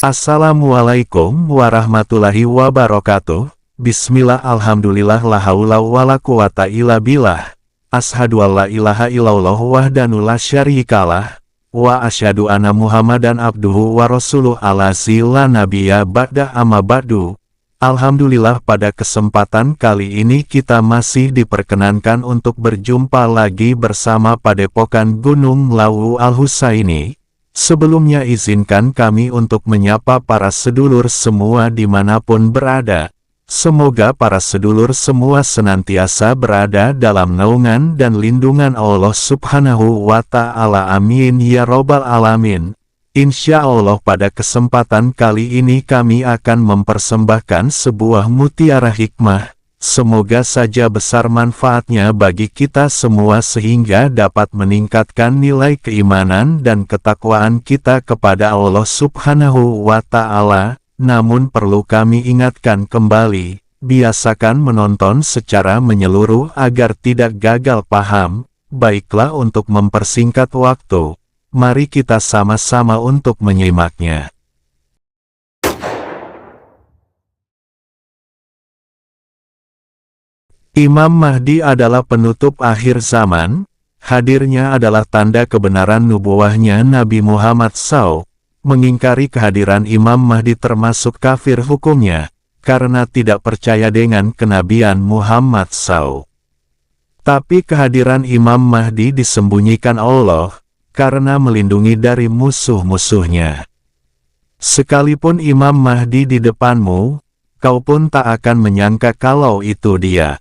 Assalamualaikum warahmatullahi wabarakatuh. Bismillah, alhamdulillah, la haula wala quwata illa billah. Ashhadu an la ilaha illallah wahdahu la syarikalah. Wa asyhadu anna Muhammadan abduhu wa rasuluh allazi la nabiyya ba'da, amma ba'du. Alhamdulillah, pada kesempatan kali ini kita masih diperkenankan untuk berjumpa lagi bersama Padepokan Gunung Lawu Al-Husaini. Sebelumnya izinkan kami untuk menyapa para sedulur semua dimanapun berada. Semoga para sedulur semua senantiasa berada dalam naungan dan lindungan Allah Subhanahu wa Ta'ala. Amin ya Robbal Alamin. Insya Allah pada kesempatan kali ini kami akan mempersembahkan sebuah mutiara hikmah. Semoga saja besar manfaatnya bagi kita semua sehingga dapat meningkatkan nilai keimanan dan ketakwaan kita kepada Allah Subhanahu wa Ta'ala. Namun perlu kami ingatkan kembali, biasakan menonton secara menyeluruh agar tidak gagal paham. Baiklah, untuk mempersingkat waktu, mari kita sama-sama untuk menyimaknya. Imam Mahdi adalah penutup akhir zaman. Hadirnya adalah tanda kebenaran nubuwahnya Nabi Muhammad SAW. Mengingkari kehadiran Imam Mahdi termasuk kafir hukumnya, karena tidak percaya dengan kenabian Muhammad SAW. Tapi kehadiran Imam Mahdi disembunyikan Allah, karena melindungi dari musuh-musuhnya. Sekalipun Imam Mahdi di depanmu, kau pun tak akan menyangka kalau itu dia.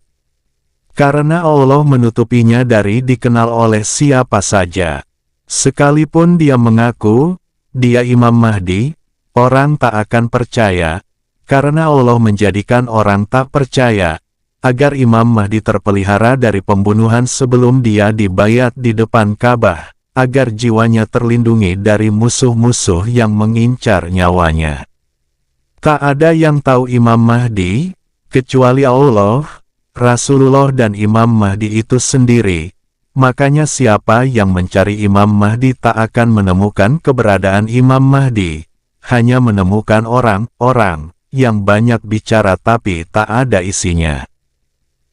Karena Allah menutupinya dari dikenal oleh siapa saja. Sekalipun dia mengaku, dia Imam Mahdi, orang tak akan percaya, karena Allah menjadikan orang tak percaya, agar Imam Mahdi terpelihara dari pembunuhan sebelum dia dibayat di depan Ka'bah, agar jiwanya terlindungi dari musuh-musuh yang mengincar nyawanya. Tak ada yang tahu Imam Mahdi, kecuali Allah, Rasulullah dan Imam Mahdi itu sendiri. Makanya siapa yang mencari Imam Mahdi tak akan menemukan keberadaan Imam Mahdi. Hanya menemukan orang-orang yang banyak bicara tapi tak ada isinya.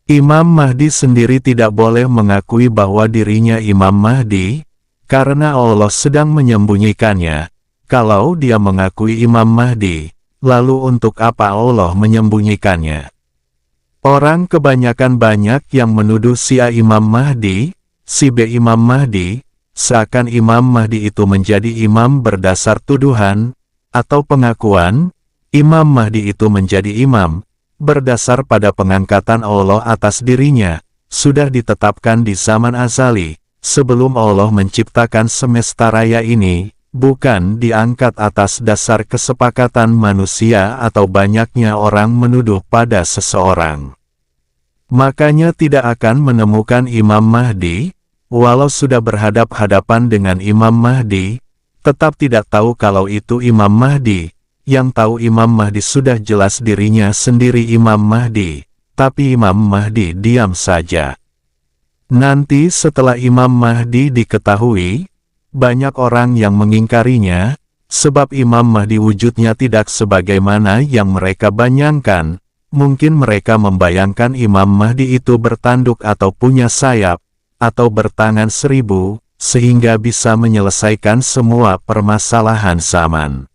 Imam Mahdi sendiri tidak boleh mengakui bahwa dirinya Imam Mahdi, karena Allah sedang menyembunyikannya. Kalau dia mengakui Imam Mahdi, lalu untuk apa Allah menyembunyikannya? Orang kebanyakan banyak yang menuduh si A Imam Mahdi, si B Imam Mahdi, seakan Imam Mahdi itu menjadi imam berdasar tuduhan, atau pengakuan, Imam Mahdi itu menjadi imam, berdasar pada pengangkatan Allah atas dirinya, sudah ditetapkan di zaman azali, sebelum Allah menciptakan semesta raya ini, bukan diangkat atas dasar kesepakatan manusia atau banyaknya orang menuduh pada seseorang. Makanya tidak akan menemukan Imam Mahdi, walau sudah berhadap-hadapan dengan Imam Mahdi, tetap tidak tahu kalau itu Imam Mahdi. Yang tahu Imam Mahdi sudah jelas dirinya sendiri Imam Mahdi, tapi Imam Mahdi diam saja. Nanti setelah Imam Mahdi diketahui, banyak orang yang mengingkarinya, sebab Imam Mahdi wujudnya tidak sebagaimana yang mereka bayangkan. Mungkin mereka membayangkan Imam Mahdi itu bertanduk atau punya sayap, atau bertangan 1000, sehingga bisa menyelesaikan semua permasalahan zaman.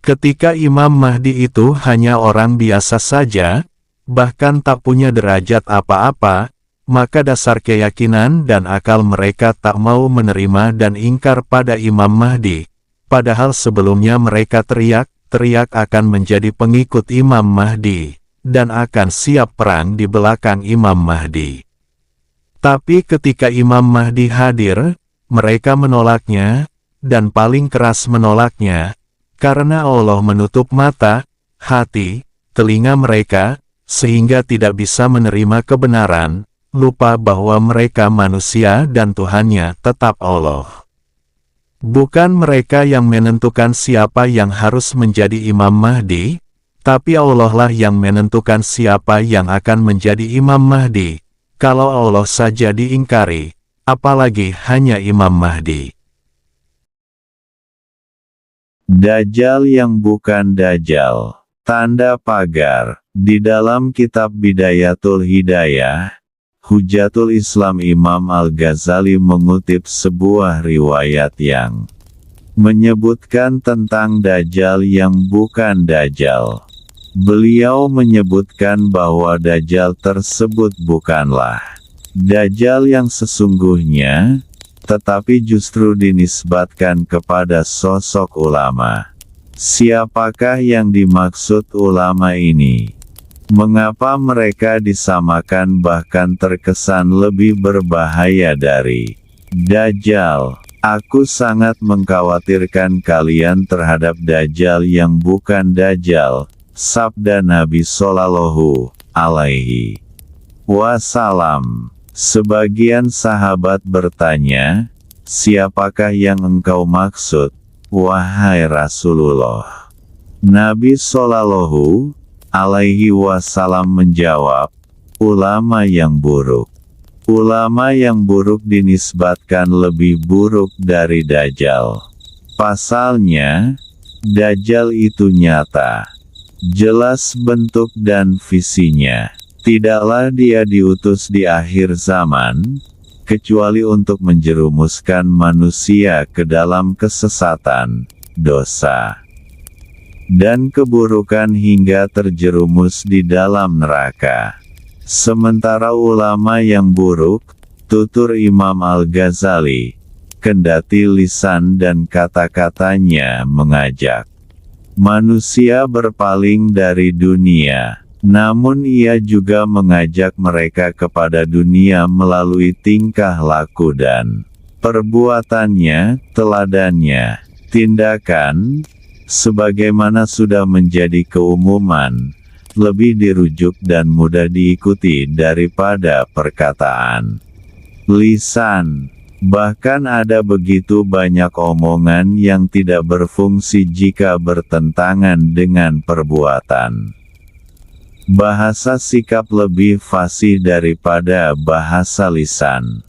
Ketika Imam Mahdi itu hanya orang biasa saja, bahkan tak punya derajat apa-apa, maka dasar keyakinan dan akal mereka tak mau menerima dan ingkar pada Imam Mahdi. Padahal sebelumnya mereka teriak-teriak akan menjadi pengikut Imam Mahdi, dan akan siap perang di belakang Imam Mahdi. Tapi ketika Imam Mahdi hadir, mereka menolaknya, dan paling keras menolaknya, karena Allah menutup mata, hati, telinga mereka, sehingga tidak bisa menerima kebenaran, lupa bahwa mereka manusia dan Tuhannya tetap Allah. Bukan mereka yang menentukan siapa yang harus menjadi Imam Mahdi, tapi Allah lah yang menentukan siapa yang akan menjadi Imam Mahdi. Kalau Allah saja diingkari, apalagi hanya Imam Mahdi. Dajjal yang bukan Dajjal. Tanda pagar. Di dalam kitab Bidayatul Hidayah, Hujatul Islam Imam Al-Ghazali mengutip sebuah riwayat yang menyebutkan tentang Dajjal yang bukan Dajjal. Beliau menyebutkan bahwa Dajjal tersebut bukanlah Dajjal yang sesungguhnya, tetapi justru dinisbatkan kepada sosok ulama. Siapakah yang dimaksud ulama ini? Mengapa mereka disamakan bahkan terkesan lebih berbahaya dari Dajjal? Aku sangat mengkhawatirkan kalian terhadap Dajjal yang bukan Dajjal, sabda Nabi Shallallahu Alaihi Wasallam. Sebagian sahabat bertanya, siapakah yang engkau maksud, wahai Rasulullah? Nabi Shallallahu Alaihi Wasallam menjawab, ulama yang buruk. Ulama yang buruk dinisbatkan lebih buruk dari Dajjal. Pasalnya, Dajjal itu nyata, jelas bentuk dan visinya. Tidaklah dia diutus di akhir zaman, kecuali untuk menjerumuskan manusia ke dalam kesesatan, dosa, dan keburukan hingga terjerumus di dalam neraka. Sementara ulama yang buruk, tutur Imam Al-Ghazali, kendati lisan dan kata-katanya mengajak manusia berpaling dari dunia, namun ia juga mengajak mereka kepada dunia melalui tingkah laku dan perbuatannya, teladannya, tindakan, sebagaimana sudah menjadi keumuman, lebih dirujuk dan mudah diikuti daripada perkataan lisan. Bahkan ada begitu banyak omongan yang tidak berfungsi jika bertentangan dengan perbuatan. Bahasa sikap lebih fasih daripada bahasa lisan.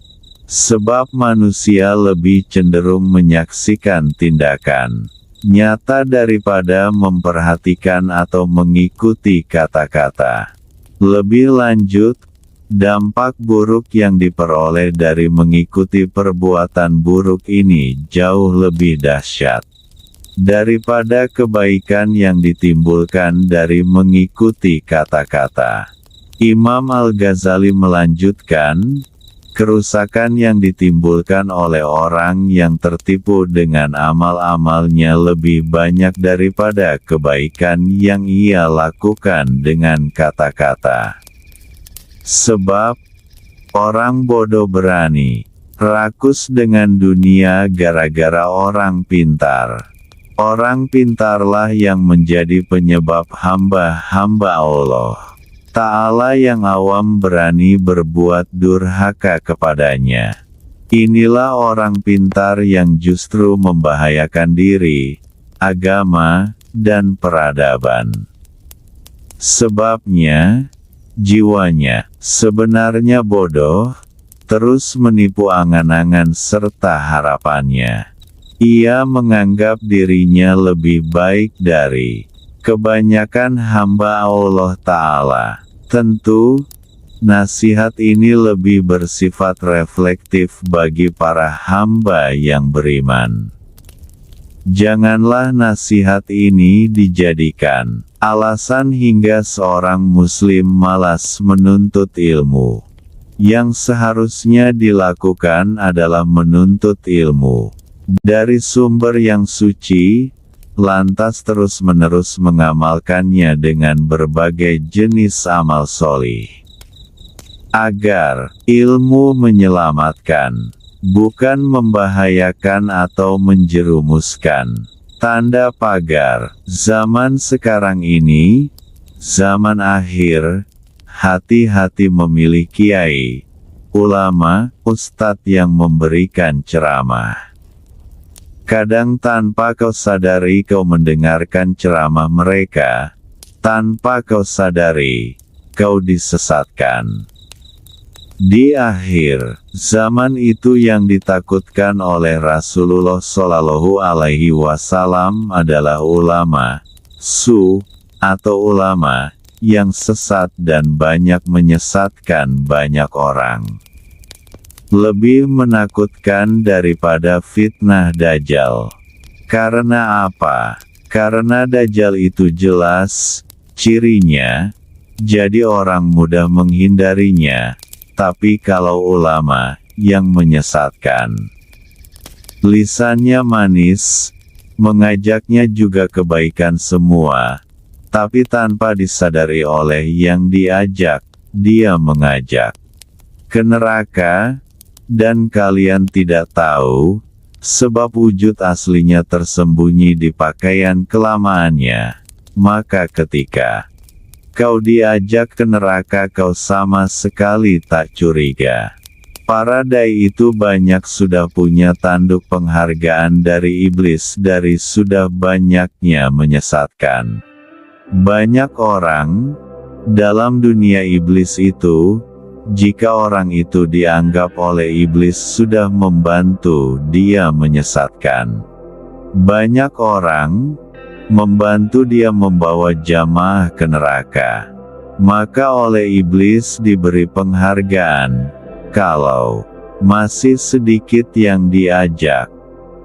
Sebab manusia lebih cenderung menyaksikan tindakan nyata daripada memperhatikan atau mengikuti kata-kata. Lebih lanjut, dampak buruk yang diperoleh dari mengikuti perbuatan buruk ini jauh lebih dahsyat daripada kebaikan yang ditimbulkan dari mengikuti kata-kata. Imam Al-Ghazali melanjutkan, kerusakan yang ditimbulkan oleh orang yang tertipu dengan amal-amalnya lebih banyak daripada kebaikan yang ia lakukan dengan kata-kata. Sebab, orang bodoh berani rakus dengan dunia gara-gara orang pintar. Orang pintarlah yang menjadi penyebab hamba-hamba Allah Ta'ala yang awam berani berbuat durhaka kepadanya. Inilah orang pintar yang justru membahayakan diri, agama, dan peradaban. Sebabnya, jiwanya sebenarnya bodoh, terus menipu angan-angan serta harapannya. Ia menganggap dirinya lebih baik dari kebanyakan hamba Allah Ta'ala. Tentu, nasihat ini lebih bersifat reflektif bagi para hamba yang beriman. Janganlah nasihat ini dijadikan alasan hingga seorang muslim malas menuntut ilmu. Yang seharusnya dilakukan adalah menuntut ilmu dari sumber yang suci, lantas terus-menerus mengamalkannya dengan berbagai jenis amal solih. Agar ilmu menyelamatkan, bukan membahayakan atau menjerumuskan. Tanda pagar, zaman sekarang ini, zaman akhir, hati-hati memilih kiai, ulama, ustadz yang memberikan ceramah. Kadang tanpa kau sadari kau mendengarkan ceramah mereka, tanpa kau sadari, kau disesatkan. Di akhir zaman itu yang ditakutkan oleh Rasulullah Shallallahu Alaihi Wasallam adalah ulama su atau ulama yang sesat dan banyak menyesatkan banyak orang. Lebih menakutkan daripada fitnah Dajjal. Karena apa? Karena Dajjal itu jelas cirinya, jadi orang mudah menghindarinya. Tapi kalau ulama yang menyesatkan, lisannya manis, mengajaknya juga kebaikan semua, tapi tanpa disadari oleh yang diajak, dia mengajak ke neraka, dan kalian tidak tahu, sebab wujud aslinya tersembunyi di pakaian kelamaannya. Maka ketika kau diajak ke neraka kau sama sekali tak curiga. Para dai itu banyak sudah punya tanduk penghargaan dari iblis dari sudah banyaknya menyesatkan banyak orang. Dalam dunia iblis itu, jika orang itu dianggap oleh iblis sudah membantu dia menyesatkan banyak orang, membantu dia membawa jamaah ke neraka, maka oleh iblis diberi penghargaan. Kalau masih sedikit yang diajak,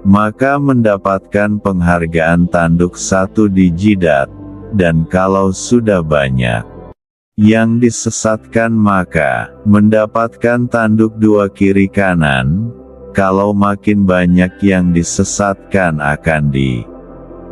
maka mendapatkan penghargaan tanduk satu di jidat, dan kalau sudah banyak yang disesatkan maka mendapatkan tanduk dua kiri kanan. Kalau makin banyak yang disesatkan akan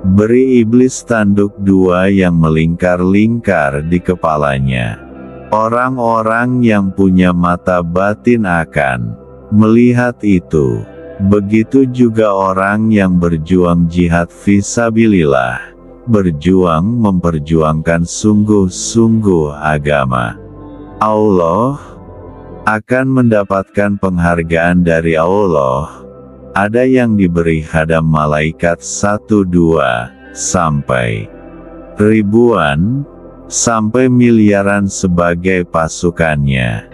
beri iblis tanduk dua yang melingkar-lingkar di kepalanya. Orang-orang yang punya mata batin akan melihat itu. Begitu juga orang yang berjuang jihad fisabilillah, berjuang memperjuangkan sungguh-sungguh agama Allah, akan mendapatkan penghargaan dari Allah. Ada yang diberi hadam malaikat 1, 2, sampai ribuan, sampai miliaran sebagai pasukannya.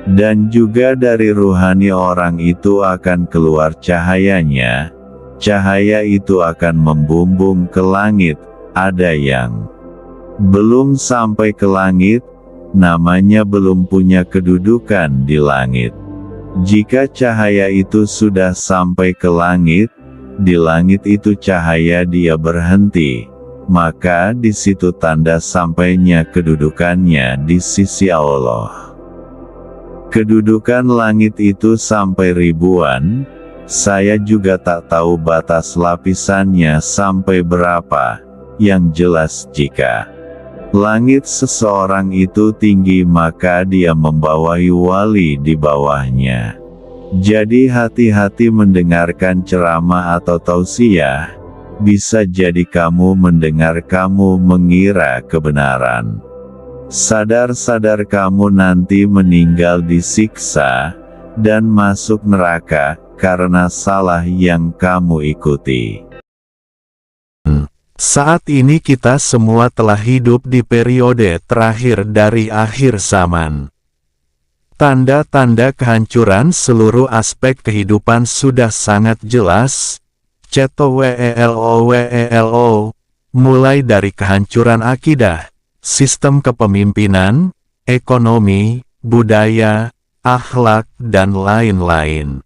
Dan juga dari ruhani orang itu akan keluar cahayanya. Cahaya itu akan membumbung ke langit. Ada yang belum sampai ke langit, namanya belum punya kedudukan di langit. Jika cahaya itu sudah sampai ke langit, di langit itu cahaya dia berhenti, maka di situ tanda sampainya kedudukannya di sisi Allah. Kedudukan langit itu sampai ribuan, saya juga tak tahu batas lapisannya sampai berapa, yang jelas jika langit seseorang itu tinggi maka dia membawahi wali di bawahnya. Jadi hati-hati mendengarkan ceramah atau tausiah, bisa jadi kamu mendengar kamu mengira kebenaran. Sadar-sadar kamu nanti meninggal disiksa, dan masuk neraka, karena salah yang kamu ikuti. Saat ini kita semua telah hidup di periode terakhir dari akhir zaman. Tanda-tanda kehancuran seluruh aspek kehidupan sudah sangat jelas. CTWELO, mulai dari kehancuran akidah, sistem kepemimpinan, ekonomi, budaya, akhlak, dan lain-lain.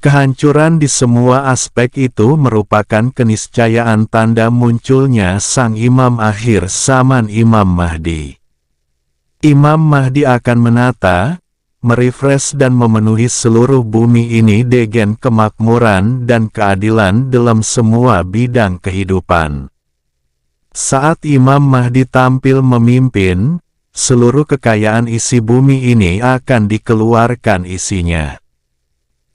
Kehancuran di semua aspek itu merupakan keniscayaan tanda munculnya sang imam akhir zaman, Imam Mahdi. Imam Mahdi akan menata, merefresh dan memenuhi seluruh bumi ini dengan kemakmuran dan keadilan dalam semua bidang kehidupan. Saat Imam Mahdi tampil memimpin, seluruh kekayaan isi bumi ini akan dikeluarkan isinya.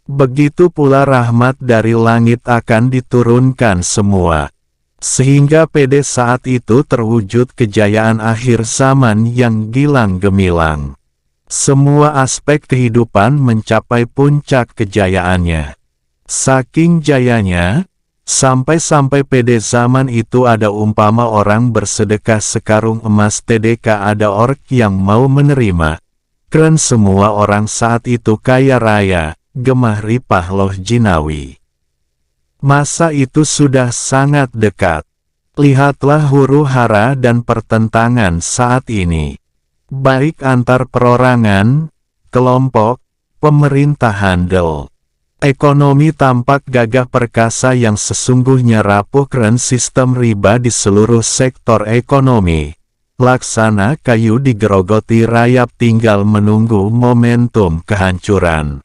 Begitu pula rahmat dari langit akan diturunkan semua. Sehingga pada saat itu terwujud kejayaan akhir zaman yang gilang gemilang. Semua aspek kehidupan mencapai puncak kejayaannya. Saking jayanya, sampai-sampai pada zaman itu ada umpama orang bersedekah sekarung emas TDK ada ork yang mau menerima. Keren semua orang saat itu kaya raya, gemah ripah loh jinawi. Masa itu sudah sangat dekat. Lihatlah huru-hara dan pertentangan saat ini. Baik antar perorangan, kelompok, pemerintah handel. Ekonomi tampak gagah perkasa yang sesungguhnya rapuh keren sistem riba di seluruh sektor ekonomi. Laksana kayu digerogoti rayap tinggal menunggu momentum kehancuran.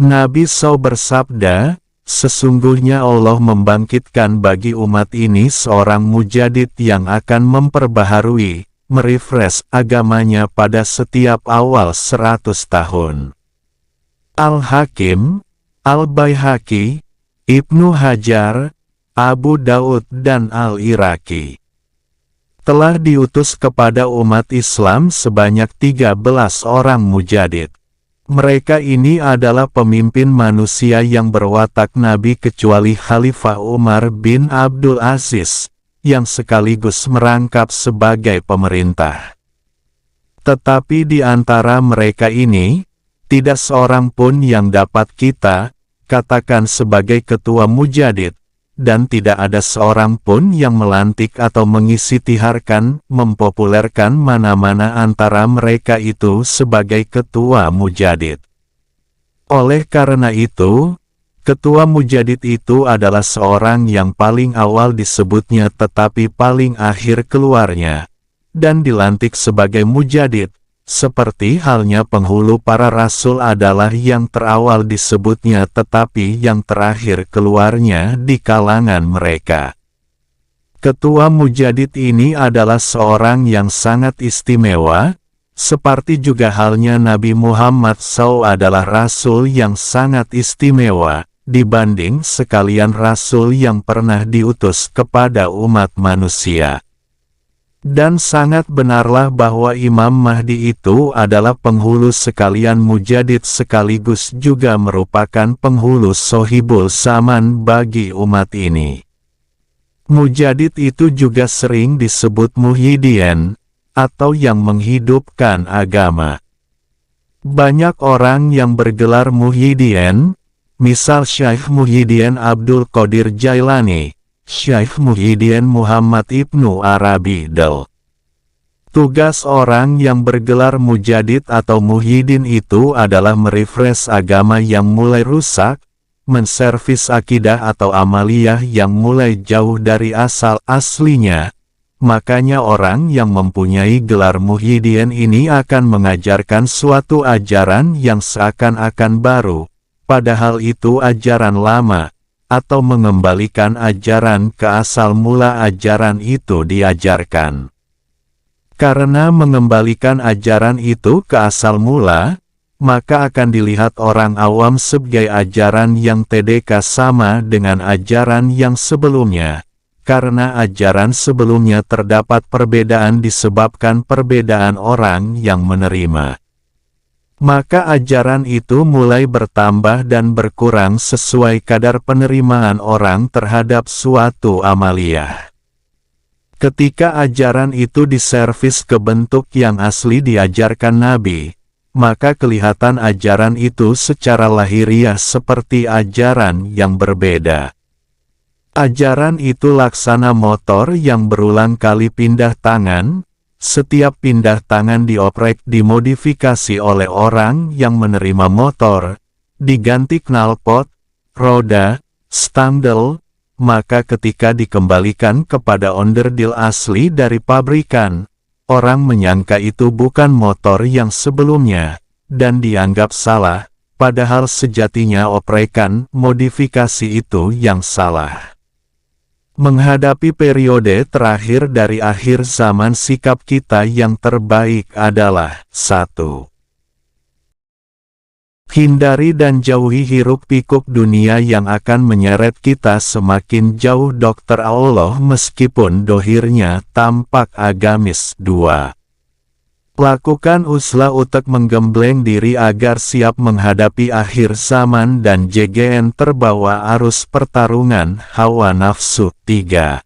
Nabi SAW bersabda, sesungguhnya Allah membangkitkan bagi umat ini seorang mujadid yang akan memperbaharui, merefresh agamanya pada setiap awal 100 tahun. Al-Hakim, Al-Baihaqi, Ibnu Hajar, Abu Daud dan Al-Iraqi telah diutus kepada umat Islam sebanyak 13 orang mujadid. Mereka ini adalah pemimpin manusia yang berwatak nabi kecuali Khalifah Umar bin Abdul Aziz, yang sekaligus merangkap sebagai pemerintah. Tetapi di antara mereka ini, tidak seorang pun yang dapat kita katakan sebagai ketua mujadid, dan tidak ada seorang pun yang melantik atau mengisitiharkan, mempopulerkan mana-mana antara mereka itu sebagai ketua mujadid. Oleh karena itu, ketua mujadid itu adalah seorang yang paling awal disebutnya tetapi paling akhir keluarnya, dan dilantik sebagai mujadid. Seperti halnya penghulu para rasul adalah yang terawal disebutnya tetapi yang terakhir keluarnya di kalangan mereka. Ketua mujadid ini adalah seorang yang sangat istimewa, seperti juga halnya Nabi Muhammad SAW adalah rasul yang sangat istimewa, dibanding sekalian rasul yang pernah diutus kepada umat manusia. Dan sangat benarlah bahwa Imam Mahdi itu adalah penghulu sekalian mujadid sekaligus juga merupakan penghulu sohibul zaman bagi umat ini. Mujadid itu juga sering disebut muhyiddin, atau yang menghidupkan agama. Banyak orang yang bergelar muhyiddin, misal Syekh Muhyiddin Abdul Qadir Jailani, Syekh Muhyiddin Muhammad Ibnu Arabi Del. Tugas orang yang bergelar mujadid atau muhyiddin itu adalah merefresh agama yang mulai rusak, menservis akidah atau amaliyah yang mulai jauh dari asal aslinya. Makanya orang yang mempunyai gelar muhyiddin ini akan mengajarkan suatu ajaran yang seakan-akan baru, padahal itu ajaran lama, atau mengembalikan ajaran ke asal mula ajaran itu diajarkan. Karena mengembalikan ajaran itu ke asal mula, maka akan dilihat orang awam sebagai ajaran yang TDK sama dengan ajaran yang sebelumnya. Karena ajaran sebelumnya terdapat perbedaan disebabkan perbedaan orang yang menerima. Maka ajaran itu mulai bertambah dan berkurang sesuai kadar penerimaan orang terhadap suatu amaliyah. Ketika ajaran itu diservis ke bentuk yang asli diajarkan Nabi, maka kelihatan ajaran itu secara lahiriah seperti ajaran yang berbeda. Ajaran itu laksana motor yang berulang kali pindah tangan. Setiap pindah tangan dioprek dimodifikasi oleh orang yang menerima motor, diganti knalpot, roda, stangdel, maka ketika dikembalikan kepada onderdil asli dari pabrikan, orang menyangka itu bukan motor yang sebelumnya, dan dianggap salah, padahal sejatinya oprekan modifikasi itu yang salah. Menghadapi periode terakhir dari akhir zaman sikap kita yang terbaik adalah 1. Hindari dan jauhi hiruk-pikuk dunia yang akan menyeret kita semakin jauh dokter Allah meskipun dohirnya tampak agamis. 2. Lakukan usaha untuk menggembleng diri agar siap menghadapi akhir zaman dan JGN terbawa arus pertarungan hawa nafsu. 3.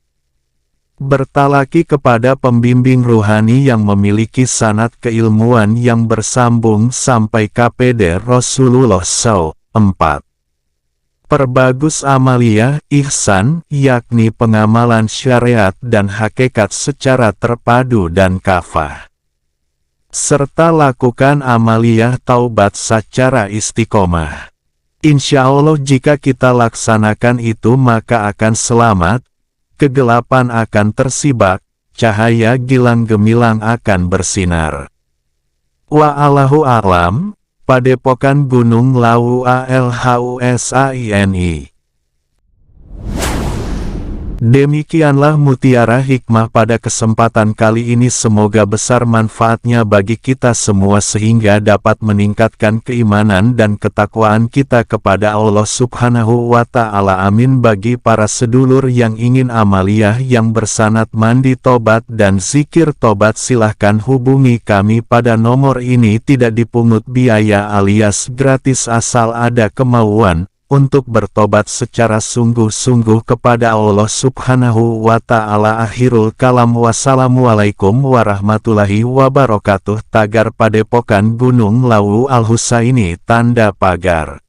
bertalaki kepada pembimbing ruhani yang memiliki sanad keilmuan yang bersambung sampai KPD Rasulullah SAW. 4. Perbagus amalia, ihsan, yakni pengamalan syariat dan hakikat secara terpadu dan kafah. Serta lakukan amaliyah taubat secara istiqomah. Insya Allah jika kita laksanakan itu maka akan selamat, kegelapan akan tersibak, cahaya gilang gemilang akan bersinar. Wa'allahu a'lam, Padepokan Gunung Lawu ALHUSAINI. Demikianlah mutiara hikmah pada kesempatan kali ini, semoga besar manfaatnya bagi kita semua sehingga dapat meningkatkan keimanan dan ketakwaan kita kepada Allah Subhanahu wa Ta'ala. Amin. Bagi para sedulur yang ingin amaliyah yang bersanad mandi tobat dan zikir tobat, silahkan hubungi kami pada nomor ini, tidak dipungut biaya alias gratis asal ada kemauan untuk bertobat secara sungguh-sungguh kepada Allah Subhanahu wa Ta'ala. Akhirul kalam, wassalamualaikum warahmatullahi wabarakatuh. Tagar Padepokan Gunung Lawu Al Husaini, tanda pagar.